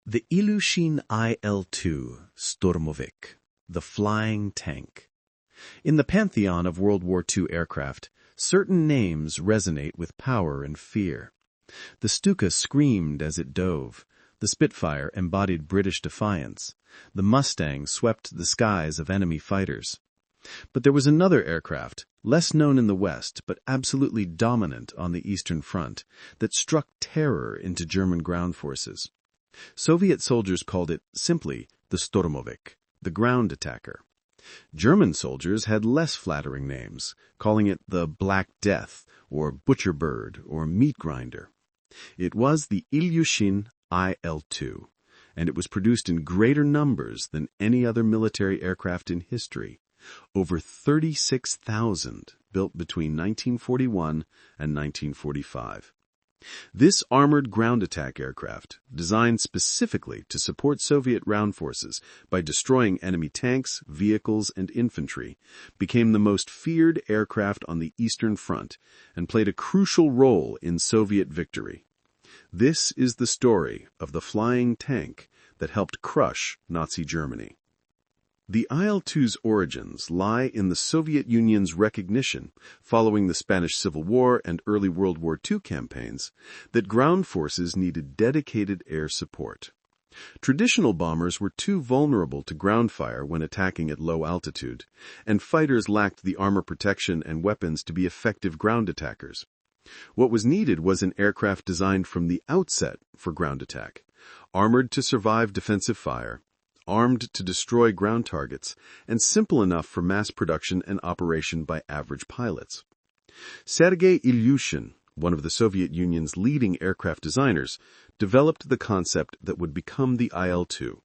The Ilushin I L2 Sturmovik, the flying tank. In the pantheon of World War II aircraft, certain names resonate with power and fear. The Stuka screamed as it dove. The Spitfire embodied British defiance. The Mustang swept the skies of enemy fighters. But there was another aircraft, less known in the West but absolutely dominant on the Eastern Front, that struck terror into German ground forces. Soviet soldiers called it simply the Sturmovik, the ground attacker. German soldiers had less flattering names, calling it the Black Death, or Butcher Bird, or Meat Grinder. It was the Ilushin I L2, and it was produced in greater numbers than any other military aircraft in history. Over 36,000 built between 1941 and 1945. This armored ground attack aircraft, designed specifically to support Soviet ground forces by destroying enemy tanks, vehicles, and infantry, became the most feared aircraft on the Eastern Front and played a crucial role in Soviet victory. This is the story of the flying tank that helped crush Nazi Germany. The IL-2's origins lie in the Soviet Union's recognition, following the Spanish Civil War and early World War II campaigns, that ground forces needed dedicated air support. Traditional bombers were too vulnerable to ground fire when attacking at low altitude, and fighters lacked the armor protection and weapons to be effective ground attackers. What was needed was an aircraft designed from the outset for ground attack, armored to survive defensive fire, armed to destroy ground targets, and simple enough for mass production and operation by average pilots. Sergei Ilyushin, one of the Soviet Union's leading aircraft designers, developed the concept that would become the IL-2.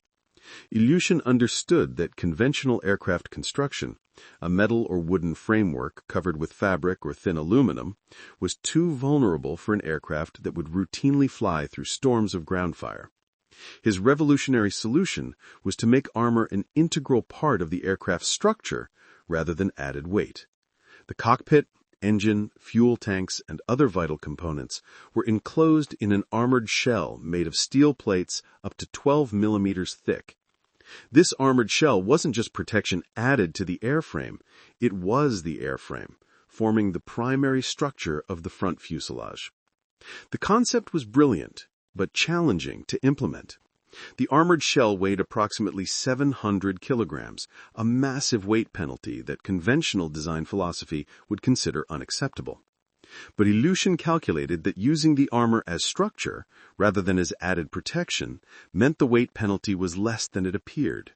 Ilyushin understood that conventional aircraft construction, a metal or wooden framework covered with fabric or thin aluminum, was too vulnerable for an aircraft that would routinely fly through storms of ground fire. His revolutionary solution was to make armor an integral part of the aircraft's structure rather than added weight. The cockpit, engine, fuel tanks, and other vital components were enclosed in an armored shell made of steel plates up to 12 millimeters thick. This armored shell wasn't just protection added to the airframe, it was the airframe, forming the primary structure of the front fuselage. The concept was brilliant, but challenging to implement. The armored shell weighed approximately 700 kilograms, a massive weight penalty that conventional design philosophy would consider unacceptable. But Ilyushin calculated that using the armor as structure, rather than as added protection, meant the weight penalty was less than it appeared.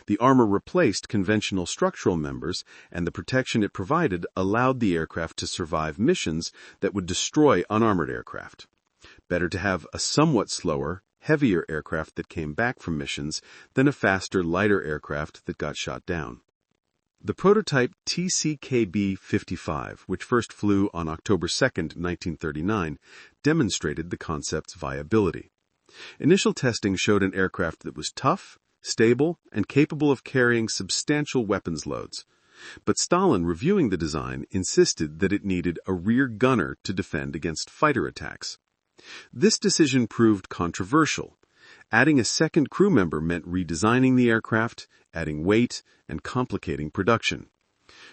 The armor replaced conventional structural members, and the protection it provided allowed the aircraft to survive missions that would destroy unarmored aircraft. Better to have a somewhat slower, heavier aircraft that came back from missions than a faster, lighter aircraft that got shot down. The prototype TCKB-55, which first flew on October 2, 1939, demonstrated the concept's viability. Initial testing showed an aircraft that was tough, stable, and capable of carrying substantial weapons loads. But Stalin, reviewing the design, insisted that it needed a rear gunner to defend against fighter attacks. This decision proved controversial. Adding a second crew member meant redesigning the aircraft, adding weight, and complicating production.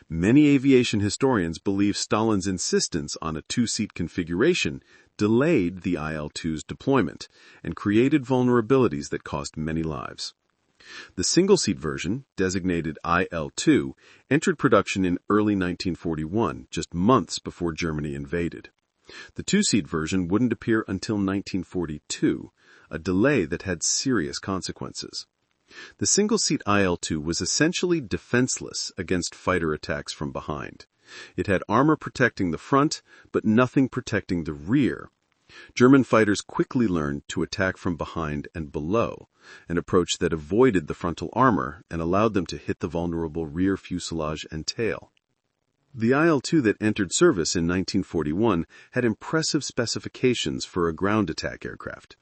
Many aviation historians believe Stalin's insistence on a two-seat configuration delayed the IL-2's deployment and created vulnerabilities that cost many lives. The single-seat version, designated IL-2, entered production in early 1941, just months before Germany invaded. The two-seat version wouldn't appear until 1942, a delay that had serious consequences. The single-seat IL-2 was essentially defenseless against fighter attacks from behind. It had armor protecting the front, but nothing protecting the rear. German fighters quickly learned to attack from behind and below, an approach that avoided the frontal armor and allowed them to hit the vulnerable rear fuselage and tail. The IL-2 that entered service in 1941 had impressive specifications for a ground attack aircraft.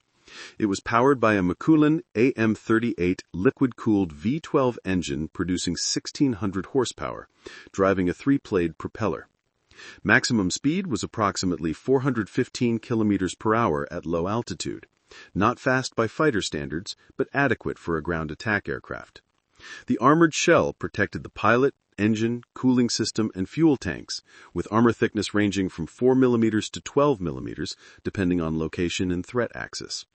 It was powered by a Mikulin AM-38 liquid-cooled V12 engine producing 1,600 horsepower, driving a three-blade propeller. Maximum speed was approximately 415 kilometers per hour at low altitude. Not fast by fighter standards, but adequate for a ground attack aircraft. The armored shell protected the pilot, engine, cooling system, and fuel tanks, with armor thickness ranging from 4 mm to 12 mm, depending on location and threat axis.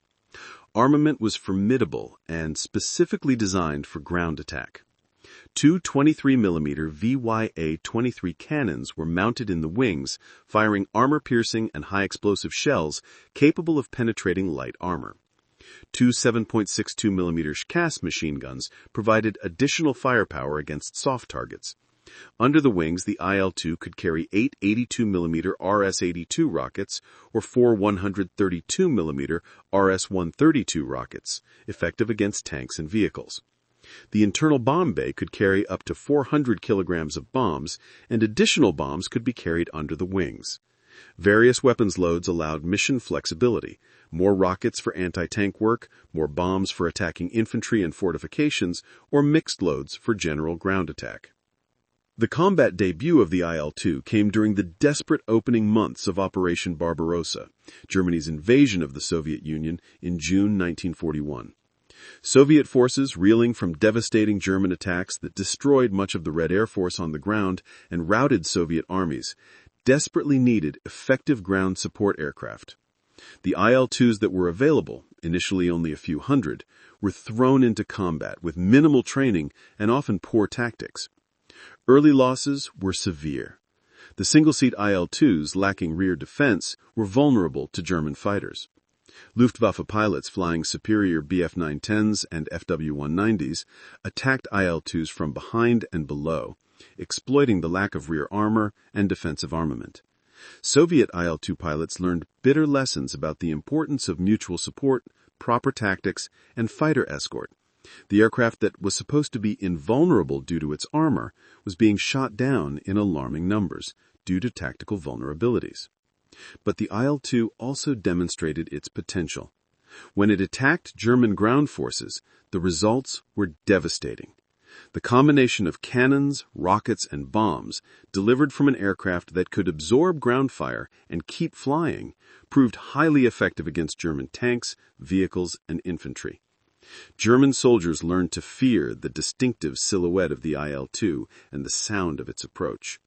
Armament was formidable and specifically designed for ground attack. Two 23mm VYA-23 cannons were mounted in the wings, firing armor-piercing and high-explosive shells capable of penetrating light armor. Two 7.62mm cast machine guns provided additional firepower against soft targets. Under the wings, the IL-2 could carry 8 82mm RS-82 rockets or 4 132mm RS-132 rockets, effective against tanks and vehicles. The internal bomb bay could carry up to 400 kilograms of bombs, and additional bombs could be carried under the wings. Various weapons loads allowed mission flexibility: more rockets for anti-tank work, more bombs for attacking infantry and fortifications, or mixed loads for general ground attack. The combat debut of the IL-2 came during the desperate opening months of Operation Barbarossa, Germany's invasion of the Soviet Union in June 1941. Soviet forces, reeling from devastating German attacks that destroyed much of the Red Air Force on the ground and routed Soviet armies, desperately needed effective ground support aircraft. The IL-2s that were available, initially only a few hundred, were thrown into combat with minimal training and often poor tactics. Early losses were severe. The single-seat IL-2s, lacking rear defense, were vulnerable to German fighters. Luftwaffe pilots flying superior Bf-910s and FW-190s attacked IL-2s from behind and below, exploiting the lack of rear armor and defensive armament. Soviet IL-2 pilots learned bitter lessons about the importance of mutual support, proper tactics, and fighter escort. The aircraft that was supposed to be invulnerable due to its armor was being shot down in alarming numbers due to tactical vulnerabilities. But the IL-2 also demonstrated its potential. When it attacked German ground forces, the results were devastating. The combination of cannons, rockets, and bombs, delivered from an aircraft that could absorb ground fire and keep flying, proved highly effective against German tanks, vehicles, and infantry. German soldiers learned to fear the distinctive silhouette of the IL-2 and the sound of its approach.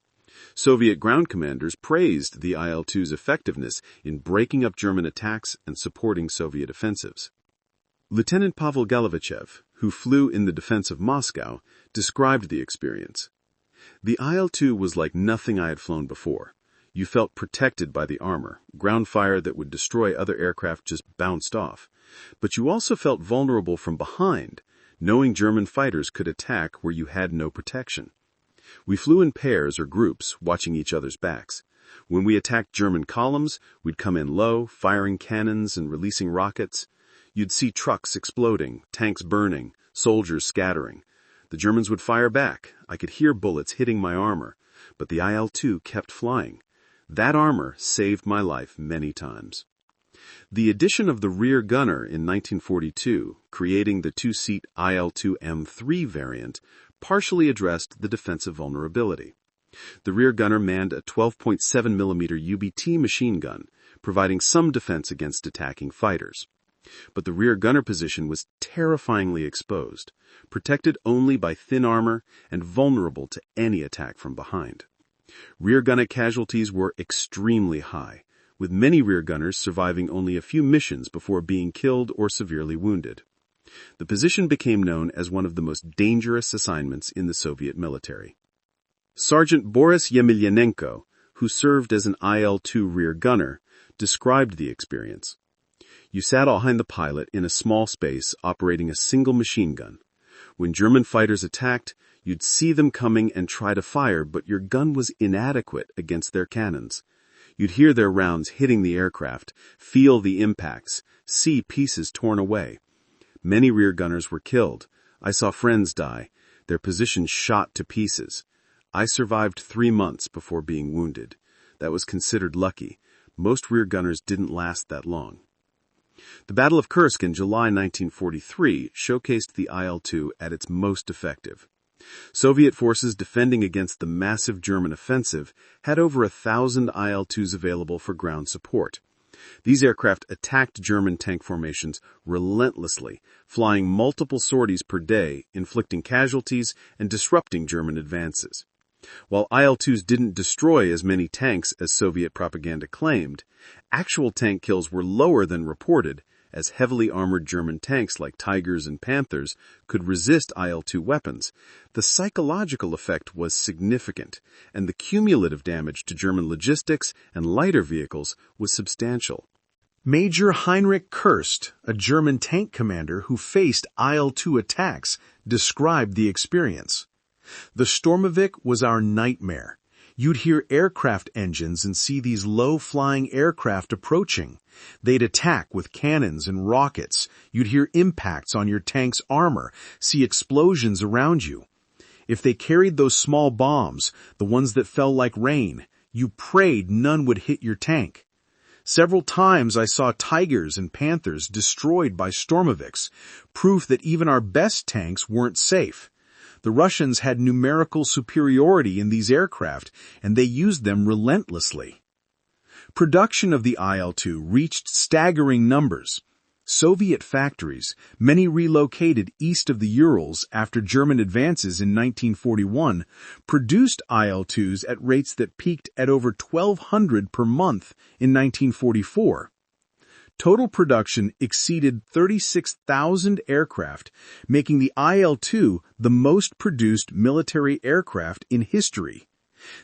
Soviet ground commanders praised the IL-2's effectiveness in breaking up German attacks and supporting Soviet offensives. Lieutenant Pavel Galovichev, who flew in the defense of Moscow, described the experience. The IL-2 was like nothing I had flown before. You felt protected by the armor. Ground fire that would destroy other aircraft just bounced off. But you also felt vulnerable from behind, knowing German fighters could attack where you had no protection. We flew in pairs or groups, watching each other's backs. When we attacked German columns, we'd come in low, firing cannons and releasing rockets. You'd see trucks exploding, tanks burning, soldiers scattering. The Germans would fire back. I could hear bullets hitting my armor, but the IL-2 kept flying. That armor saved my life many times. The addition of the rear gunner in 1942, creating the two-seat IL-2 M3 variant, partially addressed the defensive vulnerability. The rear gunner manned a 12.7mm UBT machine gun, providing some defense against attacking fighters. But the rear gunner position was terrifyingly exposed, protected only by thin armor and vulnerable to any attack from behind. Rear gunner casualties were extremely high, with many rear gunners surviving only a few missions before being killed or severely wounded. The position became known as one of the most dangerous assignments in the Soviet military. Sergeant Boris Yemelyanenko, who served as an IL-2 rear gunner, described the experience. You sat behind the pilot in a small space operating a single machine gun. When German fighters attacked, you'd see them coming and try to fire, but your gun was inadequate against their cannons. You'd hear their rounds hitting the aircraft, feel the impacts, see pieces torn away. Many rear gunners were killed. I saw friends die, their positions shot to pieces. I survived 3 months before being wounded. That was considered lucky. Most rear gunners didn't last that long. The Battle of Kursk in July 1943 showcased the IL-2 at its most effective. Soviet forces defending against the massive German offensive had over 1,000 IL-2s available for ground support. These aircraft attacked German tank formations relentlessly, flying multiple sorties per day, inflicting casualties and disrupting German advances. While IL-2s didn't destroy as many tanks as Soviet propaganda claimed, actual tank kills were lower than reported, as heavily armored German tanks like Tigers and Panthers could resist IL-2 weapons. The psychological effect was significant, and the cumulative damage to German logistics and lighter vehicles was substantial. Major Heinrich Kirst, a German tank commander who faced IL-2 attacks, described the experience. "The Sturmovik was our nightmare. You'd hear aircraft engines and see these low-flying aircraft approaching. They'd attack with cannons and rockets. You'd hear impacts on your tank's armor, see explosions around you. If they carried those small bombs, the ones that fell like rain, you prayed none would hit your tank. Several times I saw Tigers and Panthers destroyed by Sturmoviks, proof that even our best tanks weren't safe. The Russians had numerical superiority in these aircraft, and they used them relentlessly." Production of the IL-2 reached staggering numbers. Soviet factories, many relocated east of the Urals after German advances in 1941, produced IL-2s at rates that peaked at over 1,200 per month in 1944. Total production exceeded 36,000 aircraft, making the IL-2 the most produced military aircraft in history.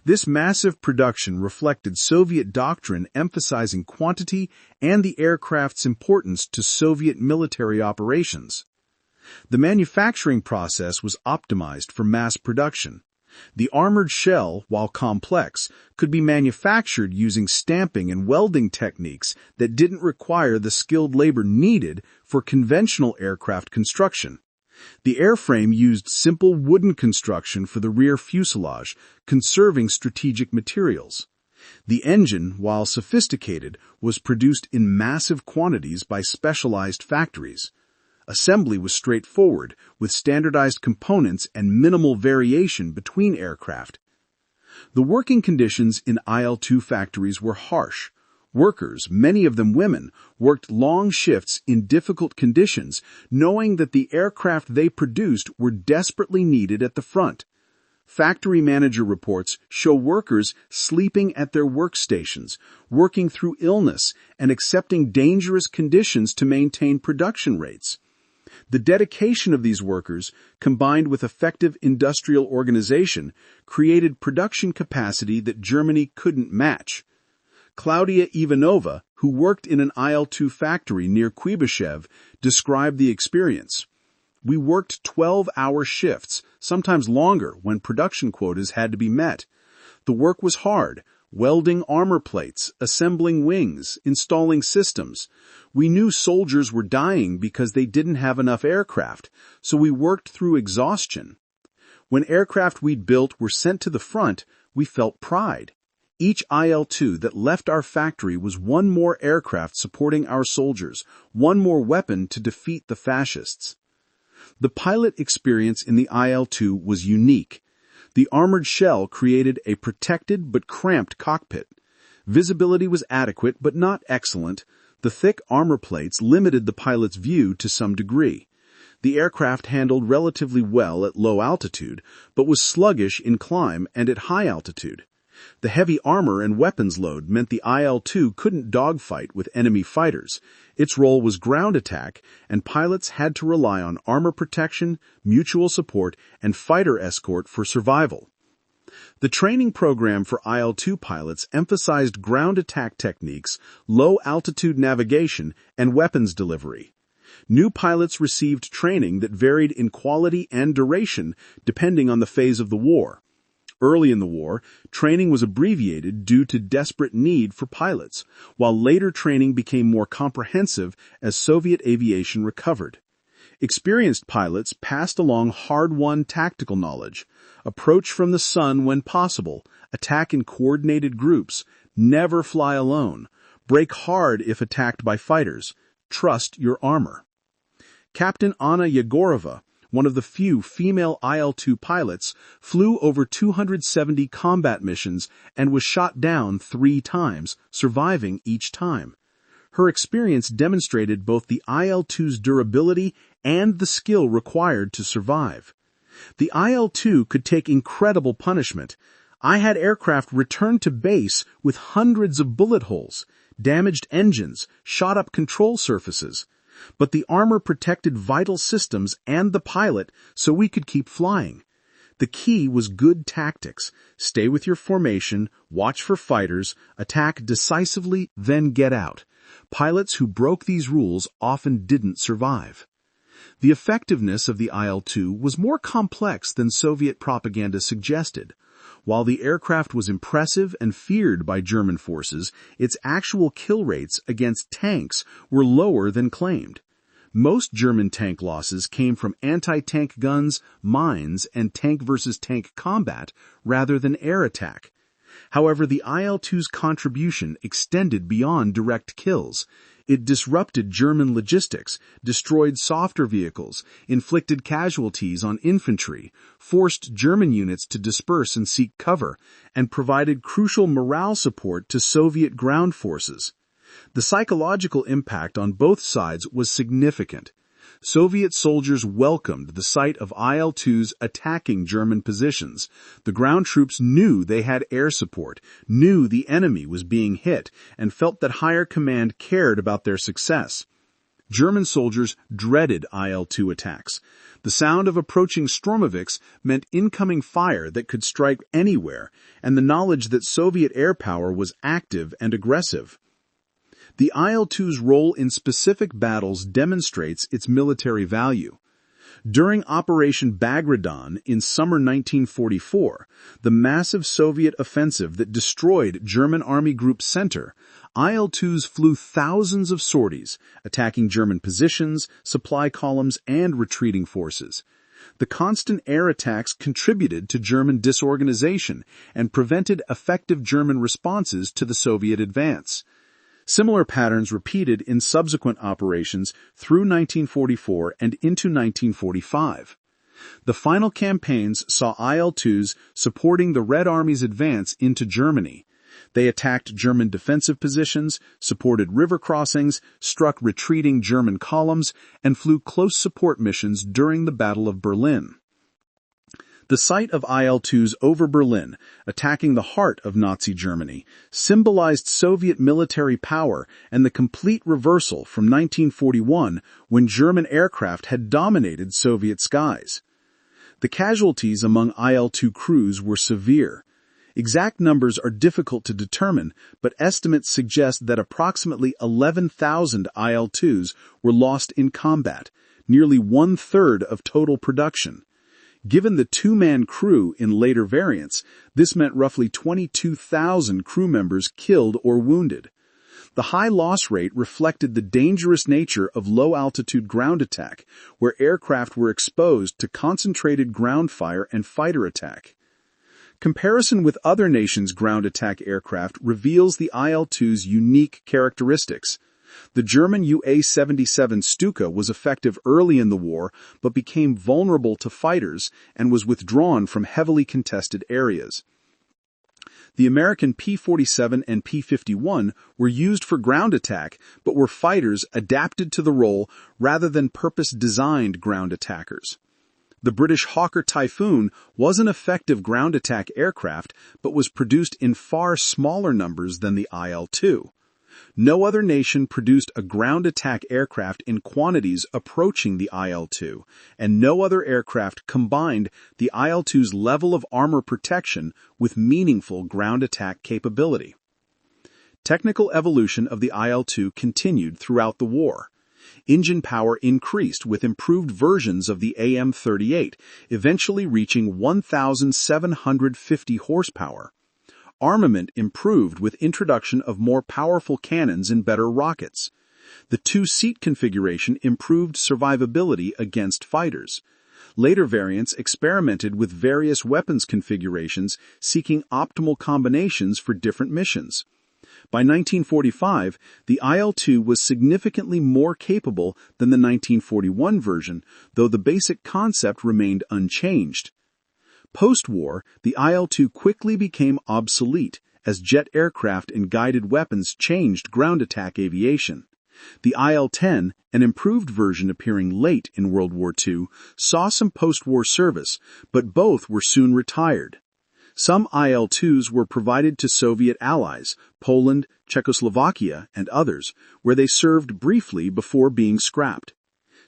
This massive production reflected Soviet doctrine emphasizing quantity and the aircraft's importance to Soviet military operations. The manufacturing process was optimized for mass production. The armored shell, while complex, could be manufactured using stamping and welding techniques that didn't require the skilled labor needed for conventional aircraft construction. The airframe used simple wooden construction for the rear fuselage, conserving strategic materials. The engine, while sophisticated, was produced in massive quantities by specialized factories. Assembly was straightforward, with standardized components and minimal variation between aircraft. The working conditions in IL-2 factories were harsh. Workers, many of them women, worked long shifts in difficult conditions, knowing that the aircraft they produced were desperately needed at the front. Factory manager reports show workers sleeping at their workstations, working through illness, and accepting dangerous conditions to maintain production rates. The dedication of these workers, combined with effective industrial organization, created production capacity that Germany couldn't match. Claudia Ivanova, who worked in an IL-2 factory near Kuibyshev, described the experience. "We worked 12-hour shifts, sometimes longer when production quotas had to be met. The work was hard, welding armor plates, assembling wings, installing systems. We knew soldiers were dying because they didn't have enough aircraft, so we worked through exhaustion. When aircraft we'd built were sent to the front, we felt pride. Each IL-2 that left our factory was one more aircraft supporting our soldiers, one more weapon to defeat the fascists." The pilot experience in the IL-2 was unique. The armored shell created a protected but cramped cockpit. Visibility was adequate but not excellent. The thick armor plates limited the pilot's view to some degree. The aircraft handled relatively well at low altitude, but was sluggish in climb and at high altitude. The heavy armor and weapons load meant the IL-2 couldn't dogfight with enemy fighters. Its role was ground attack, and pilots had to rely on armor protection, mutual support, and fighter escort for survival. The training program for IL-2 pilots emphasized ground attack techniques, low-altitude navigation, and weapons delivery. New pilots received training that varied in quality and duration depending on the phase of the war. Early in the war, training was abbreviated due to desperate need for pilots, while later training became more comprehensive as Soviet aviation recovered. Experienced pilots passed along hard-won tactical knowledge, approach from the sun when possible, attack in coordinated groups, never fly alone, brake hard if attacked by fighters, trust your armor. Captain Anna Yegorova, one of the few female IL-2 pilots, flew over 270 combat missions and was shot down 3 times, surviving each time. Her experience demonstrated both the IL-2's durability and the skill required to survive. The IL-2 could take incredible punishment. I had aircraft return to base with hundreds of bullet holes, damaged engines, shot-up control surfaces. But the armor protected vital systems and the pilot so we could keep flying. The key was good tactics. Stay with your formation, watch for fighters, attack decisively, then get out. Pilots who broke these rules often didn't survive. The effectiveness of the IL-2 was more complex than Soviet propaganda suggested. While the aircraft was impressive and feared by German forces, its actual kill rates against tanks were lower than claimed. Most German tank losses came from anti-tank guns, mines, and tank-versus-tank combat rather than air attack. However, the IL-2's contribution extended beyond direct kills. It disrupted German logistics, destroyed softer vehicles, inflicted casualties on infantry, forced German units to disperse and seek cover, and provided crucial morale support to Soviet ground forces. The psychological impact on both sides was significant. Soviet soldiers welcomed the sight of IL-2s attacking German positions. The ground troops knew they had air support, knew the enemy was being hit, and felt that higher command cared about their success. German soldiers dreaded IL-2 attacks. The sound of approaching Sturmoviks meant incoming fire that could strike anywhere, and the knowledge that Soviet air power was active and aggressive. The IL-2's role in specific battles demonstrates its military value. During Operation Bagration in summer 1944, the massive Soviet offensive that destroyed German Army Group Center, IL-2s flew thousands of sorties, attacking German positions, supply columns, and retreating forces. The constant air attacks contributed to German disorganization and prevented effective German responses to the Soviet advance. Similar patterns repeated in subsequent operations through 1944 and into 1945. The final campaigns saw IL-2s supporting the Red Army's advance into Germany. They attacked German defensive positions, supported river crossings, struck retreating German columns, and flew close support missions during the Battle of Berlin. The sight of IL-2s over Berlin, attacking the heart of Nazi Germany, symbolized Soviet military power and the complete reversal from 1941 when German aircraft had dominated Soviet skies. The casualties among IL-2 crews were severe. Exact numbers are difficult to determine, but estimates suggest that approximately 11,000 IL-2s were lost in combat, nearly one-third of total production. Given the two-man crew in later variants, this meant roughly 22,000 crew members killed or wounded. The high loss rate reflected the dangerous nature of low-altitude ground attack, where aircraft were exposed to concentrated ground fire and fighter attack. Comparison with other nations' ground attack aircraft reveals the IL-2's unique characteristics. The German UA-77 Stuka was effective early in the war, but became vulnerable to fighters and was withdrawn from heavily contested areas. The American P-47 and P-51 were used for ground attack, but were fighters adapted to the role rather than purpose-designed ground attackers. The British Hawker Typhoon was an effective ground attack aircraft, but was produced in far smaller numbers than the IL-2. No other nation produced a ground attack aircraft in quantities approaching the IL-2, and no other aircraft combined the IL-2's level of armor protection with meaningful ground attack capability. Technical evolution of the IL-2 continued throughout the war. Engine power increased with improved versions of the AM-38, eventually reaching 1,750 horsepower. Armament improved with introduction of more powerful cannons and better rockets. The two-seat configuration improved survivability against fighters. Later variants experimented with various weapons configurations, seeking optimal combinations for different missions. By 1945, the IL-2 was significantly more capable than the 1941 version, though the basic concept remained unchanged. Post-war, the IL-2 quickly became obsolete as jet aircraft and guided weapons changed ground attack aviation. The IL-10, an improved version appearing late in World War II, saw some post-war service, but both were soon retired. Some IL-2s were provided to Soviet allies, Poland, Czechoslovakia, and others, where they served briefly before being scrapped.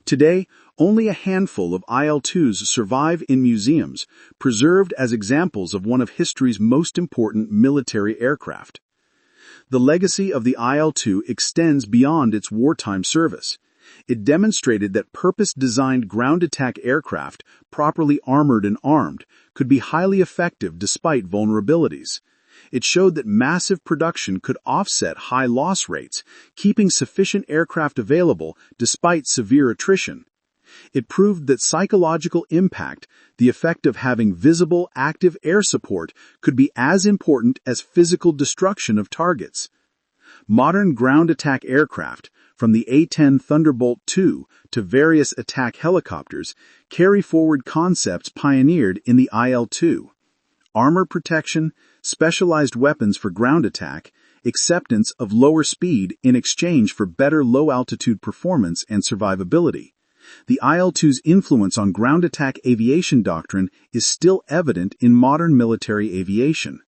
Today, only a handful of IL-2s survive in museums, preserved as examples of one of history's most important military aircraft. The legacy of the IL-2 extends beyond its wartime service. It demonstrated that purpose-designed ground attack aircraft, properly armored and armed, could be highly effective despite vulnerabilities. It showed that massive production could offset high loss rates, keeping sufficient aircraft available despite severe attrition. It proved that psychological impact, the effect of having visible, active air support, could be as important as physical destruction of targets. Modern ground attack aircraft, from the A-10 Thunderbolt II to various attack helicopters, carry forward concepts pioneered in the IL-2. Armor protection, specialized weapons for ground attack, acceptance of lower speed in exchange for better low-altitude performance and survivability. The IL-2's influence on ground attack aviation doctrine is still evident in modern military aviation.